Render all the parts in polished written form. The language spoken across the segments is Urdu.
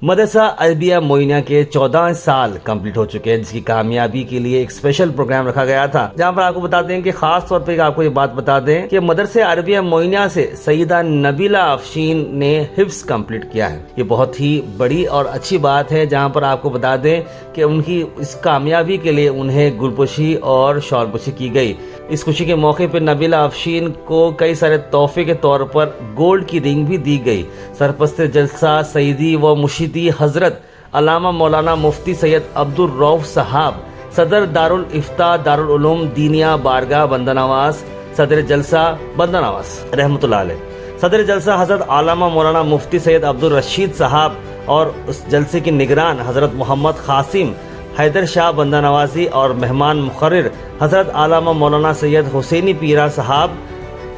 مدرسہ عربیہ معینہ کے 14 سال کمپلیٹ ہو چکے ہیں، جس کی کامیابی کے لیے ایک اسپیشل پروگرام رکھا گیا تھا، جہاں پر آپ کو بتاتے ہیں کہ خاص طور پہ آپ کو یہ بات بتا دیں کہ مدرسہ عربیہ معینہ سے سیدہ نبیلہ افشین نے حفظ کمپلیٹ کیا ہے۔ یہ بہت ہی بڑی اور اچھی بات ہے، جہاں پر آپ کو بتا دیں کہ ان کی اس کامیابی کے لیے انہیں گلپوشی اور شال پوشی کی گئی۔ اس خوشی کے موقع پر نبیلہ افشین کو کئی سارے تحفے کے طور پر گولڈ کی رنگ بھی دی گئی۔ سرپرست جلسہ سیدی و مشیدی حضرت علامہ مولانا مفتی سید عبدالرؤف صاحب، صدر دارالافتاء دارالعلوم دینیہ بارگاہ بندہ نواز، صدر جلسہ بندہ نواز رحمۃ اللہ علیہ، صدر جلسہ حضرت علامہ مولانا مفتی سید عبدالرشید صاحب، اور اس جلسے کی نگران حضرت محمد قاسم حیدر شاہ بندہ نوازی، اور مہمان مقرر حضرت علامہ مولانا سید حسینی پیرا صاحب،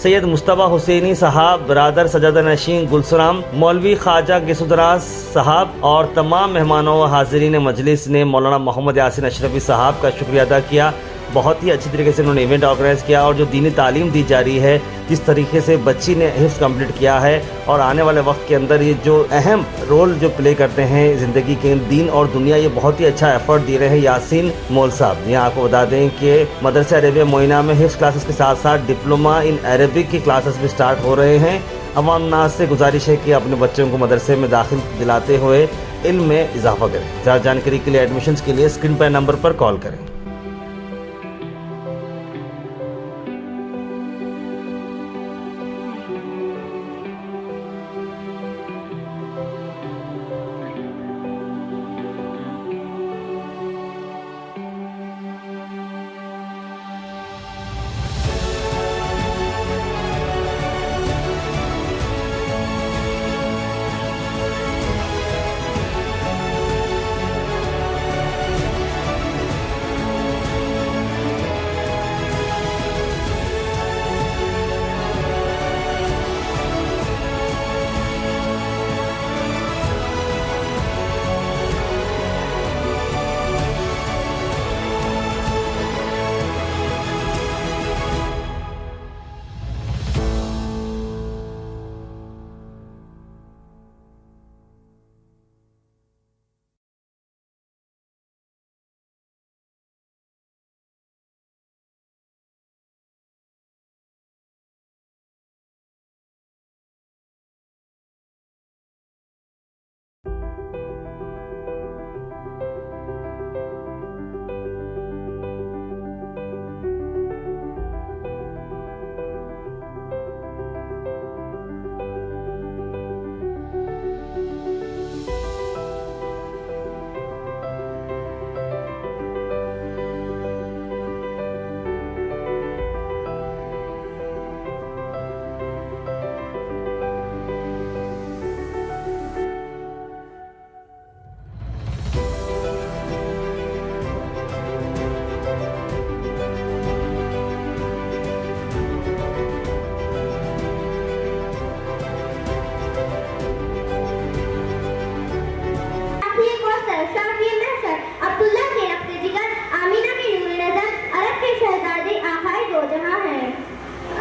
سید مصطفیٰ حسینی صاحب، برادر سجادہ نشین گلسرام، مولوی خواجہ گسودراز صاحب، اور تمام مہمانوں و حاضرین مجلس نے مولانا محمد یاسین اشرفی صاحب کا شکریہ ادا کیا۔ بہت ہی اچھی طریقے سے انہوں نے ایونٹ آرگنائز کیا، اور جو دینی تعلیم دی جا رہی ہے، جس طریقے سے بچی نے حفظ کمپلیٹ کیا ہے، اور آنے والے وقت کے اندر یہ جو اہم رول جو پلے کرتے ہیں زندگی کے دین اور دنیا، یہ بہت ہی اچھا ایفرٹ دے رہے ہیں یاسین مول صاحب۔ یہاں آپ کو بتا دیں کہ مدرسہ عربیہ معینہ میں حفظ کلاسز کے ساتھ ساتھ ڈپلومہ ان عربک کی کلاسز بھی سٹارٹ ہو رہے ہیں۔ عوام ناس سے گزارش ہے کہ اپنے بچوں کو مدرسے میں داخل دلاتے ہوئے علم میں اضافہ کریں۔ زیادہ جانکاری کے لیے ایڈمیشنز کے لیے اسکرین پر نمبر پر کال کریں۔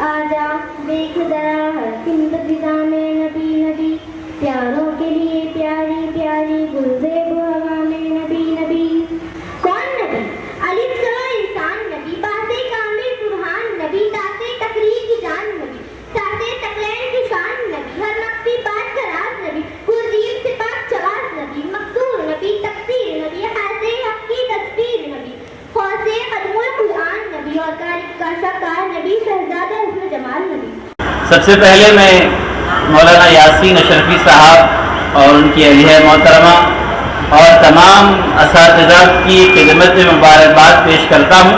آجا دیکھ ذرا ہر سمت فضا میں نبی نبی، پیاروں کے لیے پیاری پیاری گلزیب ہوا میں نبی نبی۔ کون نبی؟ الف سو انسان نبی، باسے کامل قرآن نبی، تاسے تقریر کی جان نبی، ساسے تقلین کی شان نبی، ہر مخفی بات کا راز نبی، قرجیم سے پاک چواز نبی، مقدور نبی، تقدیر نبی، حاضر حق کی تصویر نبی، خواسے قدم القرآن نبی، اور کا شکار نبی، شہزادہ حسن جمال نبی۔ سب سے پہلے میں مولانا یاسین اشرفی صاحب اور ان کی اہلیہ محترمہ اور تمام اساتذہ کی خدمت میں مبارکباد پیش کرتا ہوں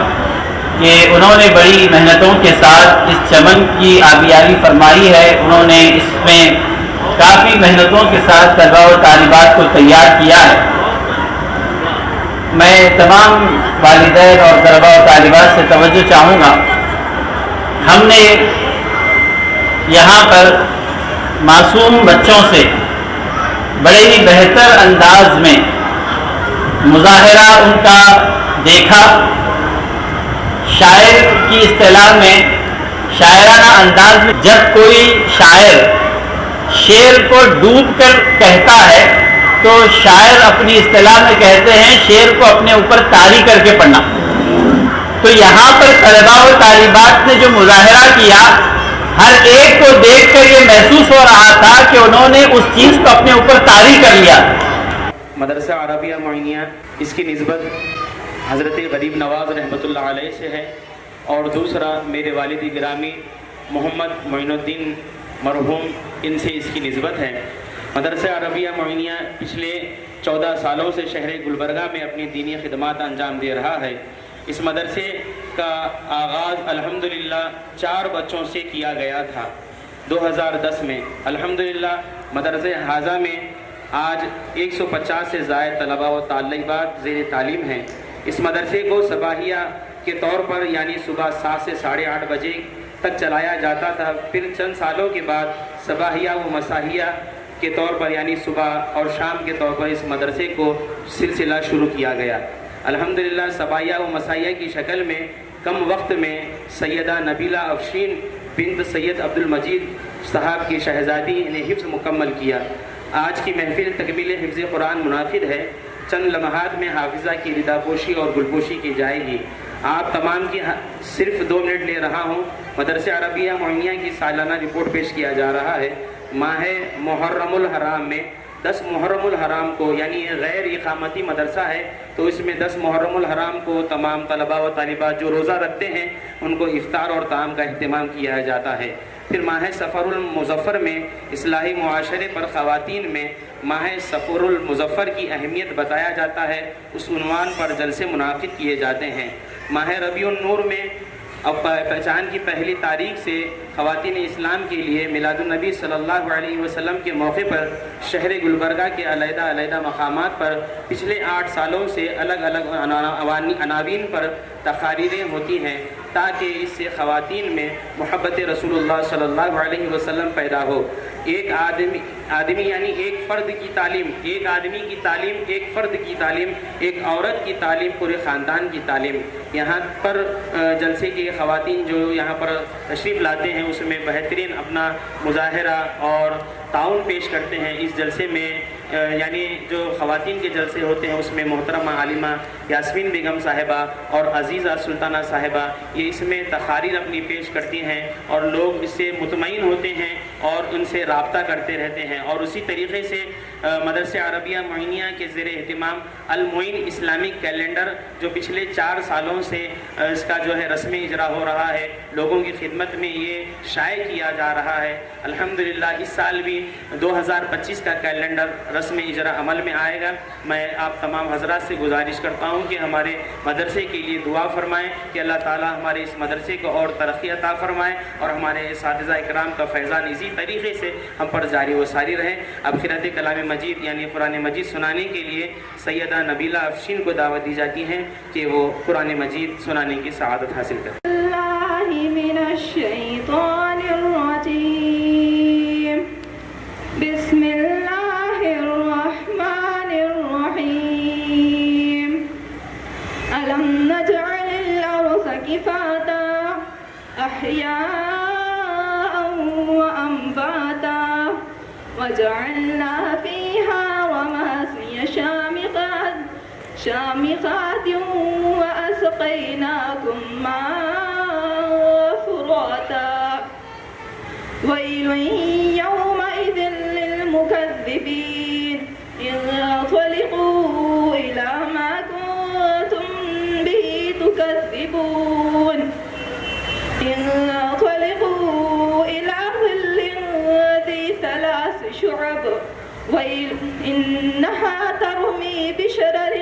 کہ انہوں نے بڑی محنتوں کے ساتھ اس چمن کی آبیاری فرمائی ہے۔ انہوں نے اس میں کافی محنتوں کے ساتھ طلباء و طالبات کو تیار کیا ہے۔ میں تمام والدین اور طلباء و طالبات سے توجہ چاہوں گا، ہم نے یہاں پر معصوم بچوں سے بڑے ہی بہتر انداز میں مظاہرہ ان کا دیکھا۔ شاعر کی اصطلاح میں شاعرانہ انداز میں جب کوئی شاعر شعر کو ڈوب کر کہتا ہے تو شاعر اپنی اصطلاح میں کہتے ہیں شعر کو اپنے اوپر طاری کر کے پڑھنا. تو یہاں پر طلباء و طالبات نے جو مظاہرہ کیا، ہر ایک کو دیکھ کر یہ محسوس ہو رہا تھا کہ انہوں نے اس چیز کو اپنے اوپر طاری کر لیا. مدرسہ عربیہ معینیہ، اس کی نسبت حضرت غریب نواز رحمۃ اللہ علیہ سے ہے، اور دوسرا میرے والد گرامی محمد معین الدین مرحوم، ان سے اس کی نسبت ہے. مدرسہ عربیہ معینیہ پچھلے 14 سالوں سے شہر گلبرگہ میں اپنی دینی خدمات انجام دے رہا ہے. اس مدرسے کا آغاز الحمدللہ 4 بچوں سے کیا گیا تھا 2010 میں. الحمدللہ مدرسہ حاضہ میں آج 150 سے زائد طلباء و طالبات زیر تعلیم ہیں. اس مدرسے کو صباحیہ کے طور پر یعنی صبح 7 سے 8:30 بجے تک چلایا جاتا تھا. پھر چند سالوں کے بعد صباحیہ و مساحیہ کے طور پر یعنی صبح اور شام کے طور پر اس مدرسے کو سلسلہ شروع کیا گیا. الحمدللہ صباحیہ و مساحیہ کی شکل میں کم وقت میں سیدہ نبیلہ افشین بنت سید عبد المجید صاحب کی شہزادی نے حفظ مکمل کیا. آج کی محفل تکمیل حفظ قرآن منعقد ہے. چند لمحات میں حافظہ کی ردا پوشی اور گلپوشی کی جائے گی. آپ تمام کی صرف 2 منٹ لے رہا ہوں. مدرسہ عربیہ معینیہ کی سالانہ رپورٹ پیش کیا جا رہا ہے. ماہ محرم الحرام میں 10 محرم الحرام کو یعنی غیر اقامتی مدرسہ ہے تو اس میں 10 محرم الحرام کو تمام طلباء و طالبات جو روزہ رکھتے ہیں ان کو افطار اور طعام کا اہتمام کیا جاتا ہے. پھر ماہ سفر المظفر میں اصلاحی معاشرے پر خواتین میں ماہ سفر المظفر کی اہمیت بتایا جاتا ہے. اس عنوان پر جلسے منعقد کیے جاتے ہیں. ماہ ربیع النور میں اب پہچان کی پہلی تاریخ سے خواتین اسلام کے لیے میلاد النبی صلی اللہ علیہ وسلم کے موقع پر شہر گلبرگہ کے علیحدہ مقامات پر پچھلے 8 سالوں سے الگ الگ عناوین پر تقاریریں ہوتی ہیں تاکہ اس سے خواتین میں محبت رسول اللہ صلی اللہ علیہ وسلم پیدا ہو. ایک آدمی یعنی ایک فرد کی تعلیم، ایک آدمی کی تعلیم، ایک فرد کی تعلیم، ایک عورت کی تعلیم، پورے خاندان کی تعلیم. یہاں پر جلسے کی خواتین جو یہاں پر تشریف لاتے ہیں اس میں بہترین اپنا مظاہرہ اور تعاون پیش کرتے ہیں. اس جلسے میں یعنی جو خواتین کے جلسے ہوتے ہیں اس میں محترمہ عالمہ یاسمین بیگم صاحبہ اور عزیزہ سلطانہ صاحبہ یہ اس میں تقاریر اپنی پیش کرتی ہیں اور لوگ اس سے مطمئن ہوتے ہیں اور ان سے رابطہ کرتے رہتے ہیں. اور اسی طریقے سے مدرسہ عربیہ معینیہ کے زیر اہتمام المعین اسلامک کیلنڈر جو پچھلے 4 سالوں سے اس کا جو ہے رسمی اجرا ہو رہا ہے، لوگوں کی خدمت میں یہ شائع کیا جا رہا ہے. الحمدللہ اس سال بھی 2025 کا کیلنڈر رسم اجرا عمل میں آئے گا. میں آپ تمام حضرات سے گزارش کرتا ہوں کہ ہمارے مدرسے کے لیے دعا فرمائیں کہ اللہ تعالی ہمارے اس مدرسے کو اور ترقی عطا فرمائے اور ہمارے اساتذہ اکرام کا فیضان اسی طریقے سے ہم پر جاری و ساری رہے. اب قرأت کلام مجید یعنی قرآن مجید سنانے کے لیے سیدہ نبیلہ افشین کو دعوت دی جاتی ہے کہ وہ قرآن مجید سنانے کی سعادت حاصل کریں. اللہ من الشیطان الرجیم بسم اللہ الرحمن الرحیم ألم نجعل الأرض كفاتا أحياء وأنباتا وجعلنا فيها رواسي شامخات وأسقيناكم ماء فراتا ويل يومئذ للمكذبين انطلقوا إلى ما كنتم به تكذبون انطلقوا إلى ظل ذي 3 شعب ويل إنها ترمي بشرر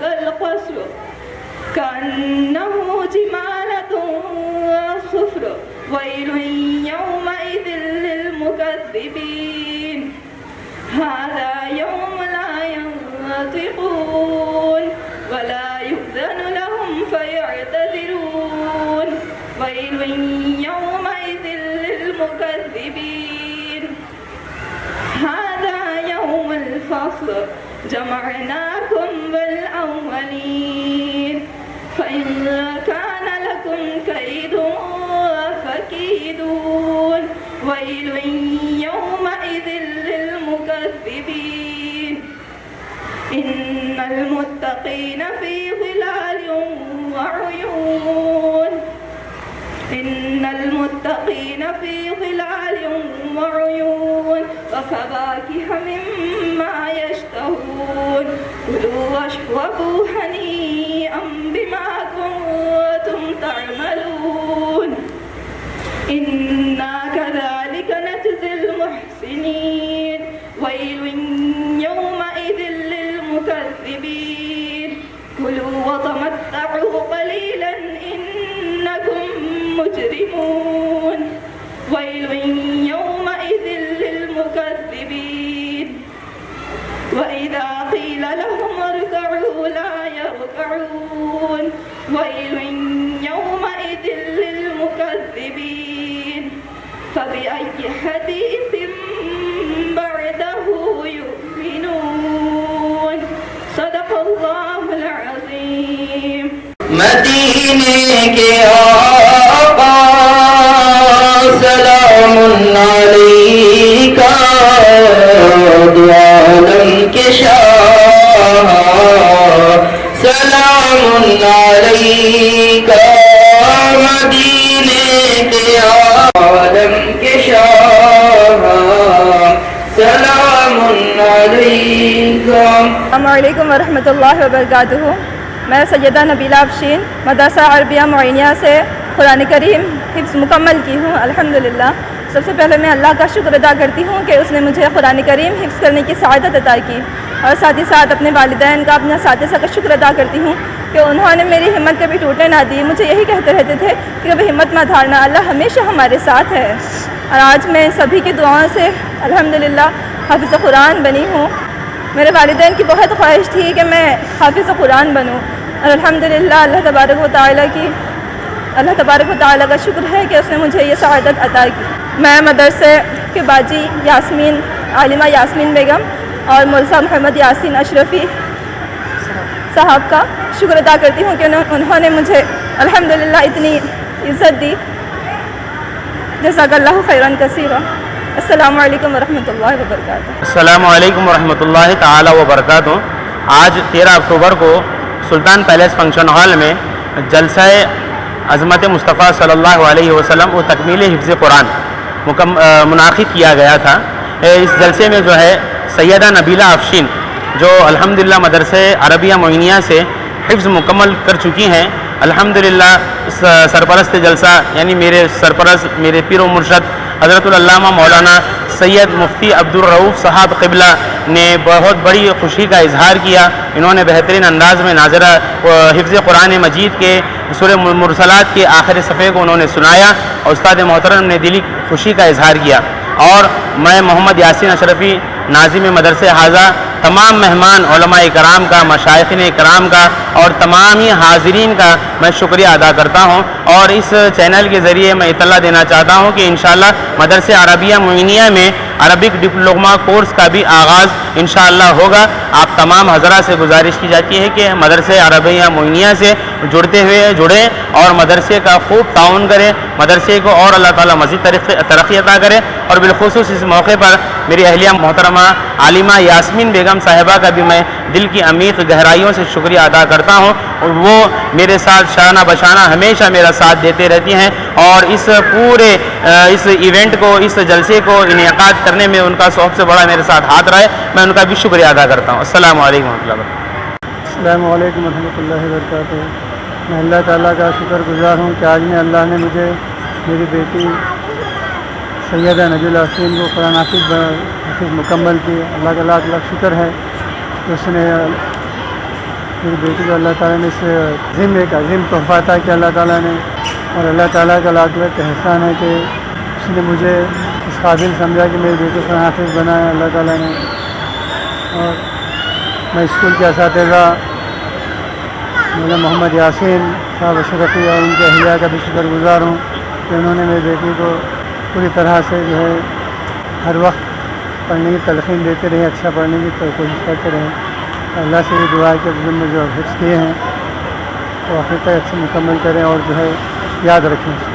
كالقصر كأنه جمالة صفر ويل يومئذ للمكذبين هذا يوم لا ينطقون ولا يؤذن لهم فيعتذرون ويل يومئذ للمكذبين هذا يوم الفصل جمعناكم بالأولين فإن كان لكم كيد فكيدون ويل يومئذ للمكذبين إن المتقين في ظلال وعيون إن المتقين في ظلال وعيون وفواكه مما يشتهون كلوا واشربوا هنيئا بما كنتم تعملون إنا كذلك نجزي المحسنين ويل يومئذ للمكذبين كلوا وتمتعوا قليلا إنكم مجرمون ويل يومئذ للمكذبين وإذا قيل لهم اركعوا لا يركعون ويل يومئذ للمكذبين فبأي حديث بعده يؤمنون صدق الله العظيم مدینے کے آقا سلام علیکہ دو عالم کے شاہ سلام علیکہ مدینے کے عالم کے شاہ سلام علیکہ. السلام علیکم ورحمۃ اللہ وبرکاتہ. میں سیدہ نبیلہ افشین مدرسہ عربیہ معینیہ سے قرآن کریم حفظ مکمل کی ہوں الحمدللہ. سب سے پہلے میں اللہ کا شکر ادا کرتی ہوں کہ اس نے مجھے قرآن کریم حفظ کرنے کی سعادت عطا کی، اور ساتھ ہی ساتھ اپنے والدین کا، اپنے اساتذہ کا شکر ادا کرتی ہوں کہ انہوں نے میری ہمت کبھی ٹوٹنے نہ دی. مجھے یہی کہتے رہتے تھے کہ کبھی ہمت مت ہارنا، اللہ ہمیشہ ہمارے ساتھ ہے. اور آج میں سبھی کی دعاؤں سے الحمدللہ حافظ قرآن بنی ہوں. میرے والدین کی بہت خواہش تھی کہ میں حافظ قرآن بنوں، اور الحمدللہ اللہ تبارک و تعالیٰ کا شکر ہے کہ اس نے مجھے یہ سعادت عطا کی. میں مدرسے کے باجی یاسمین عالمہ یاسمین بیگم اور مولوی محمد یاسین اشرفی صاحب کا شکر ادا کرتی ہوں کہ انہوں نے مجھے الحمدللہ اتنی عزت دی. جزاک اللہ خیرا کثیرا. السلام علیکم ورحمۃ اللہ وبرکاتہ. السلام علیکم ورحمۃ اللہ تعالی وبرکاتہ. آج 13 اکتوبر کو سلطان پیلیس فنکشن ہال میں جلسہ عظمت مصطفیٰ صلی اللہ علیہ وسلم و تکمیل حفظ قرآن منعقد کیا گیا تھا. اس جلسے میں جو ہے سیدہ نبیلہ افشین جو الحمدللہ مدرسہ عربیہ معینیہ سے حفظ مکمل کر چکی ہیں، الحمدللہ سرپرست جلسہ یعنی میرے سرپرست، میرے پیر و مرشد حضرت العلامہ مولانا سید مفتی عبدالرؤوف صاحب قبلہ نے بہت بڑی خوشی کا اظہار کیا. انہوں نے بہترین انداز میں ناظرہ حفظ قرآن مجید کے سورہ مرسلات کے آخر صفحے کو انہوں نے سنایا اور استاد محترم نے دلی خوشی کا اظہار کیا. اور میں محمد یاسین اشرفی ناظم مدرسہ حاضہ تمام مہمان علماء کرام کا، مشائخین کرام کا اور تمام ہی حاضرین کا میں شکریہ ادا کرتا ہوں. اور اس چینل کے ذریعے میں اطلاع دینا چاہتا ہوں کہ انشاءاللہ مدرسہ عربیہ معینیہ میں عربک ڈپلومہ کورس کا بھی آغاز انشاءاللہ ہوگا. آپ تمام حضرات سے گزارش کی جاتی ہے کہ مدرسہ عربیہ معینیہ سے جڑیں اور مدرسے کا خوب تعاون کریں، مدرسے کو اور اللہ تعالیٰ مزید ترقی عطا کرے. اور بالخصوص اس موقع پر میری اہلیہ محترمہ عالمہ یاسمین بیگم صاحبہ کا بھی میں دل کی عمیق گہرائیوں سے شکریہ ادا کرتا ہوں. اور وہ میرے ساتھ شانہ بشانہ ہمیشہ میرا ساتھ دیتے رہتی ہیں، اور اس پورے اس ایونٹ کو، اس جلسے کو انعقاد کرنے میں ان کا سب سے بڑا میرے ساتھ ہاتھ رہا ہے. میں ان کا بھی شکریہ ادا کرتا ہوں. السلام علیکم ورحمۃ اللہ وبرکاتہ. السلام علیکم ورحمۃ اللہ وبرکاتہ. میں اللہ تعالیٰ کا شکر گزار ہوں کہ آج میں اللہ نے مجھے میری بیٹی سیدہ نبیلہ افشین کو قرآن حافظ مکمل کی. اللہ کا لاکھ لاکھ شکر ہے کہ اس نے میری بیٹی کو اللہ تعالیٰ نے اس ایک عظیم تحفہ عطا کیا اللہ تعالیٰ نے. اور اللہ تعالیٰ کا لاکھ لاکھ احسان ہے کہ اس نے مجھے اس قابل سمجھا کہ میری بیٹی قرآن حافظ بنایا اللہ تعالیٰ نے. اور میں اسکول کے اساتذہ مولانا محمد یاسین صاحب اشرفی اور ان کے اہلیہ کا بھی شکر گزار ہوں کہ انہوں نے میری بیٹی کو پوری طرح سے جو ہے ہر وقت پڑھنے کی تلقین دیتے رہے، اچھا پڑھنے کی کوشش کرتے رہے. اللہ سے یہ دعا ہے کہ جو حفظ کیے ہیں وہ آخر تک اچھے مکمل کریں اور جو ہے یاد رکھیں.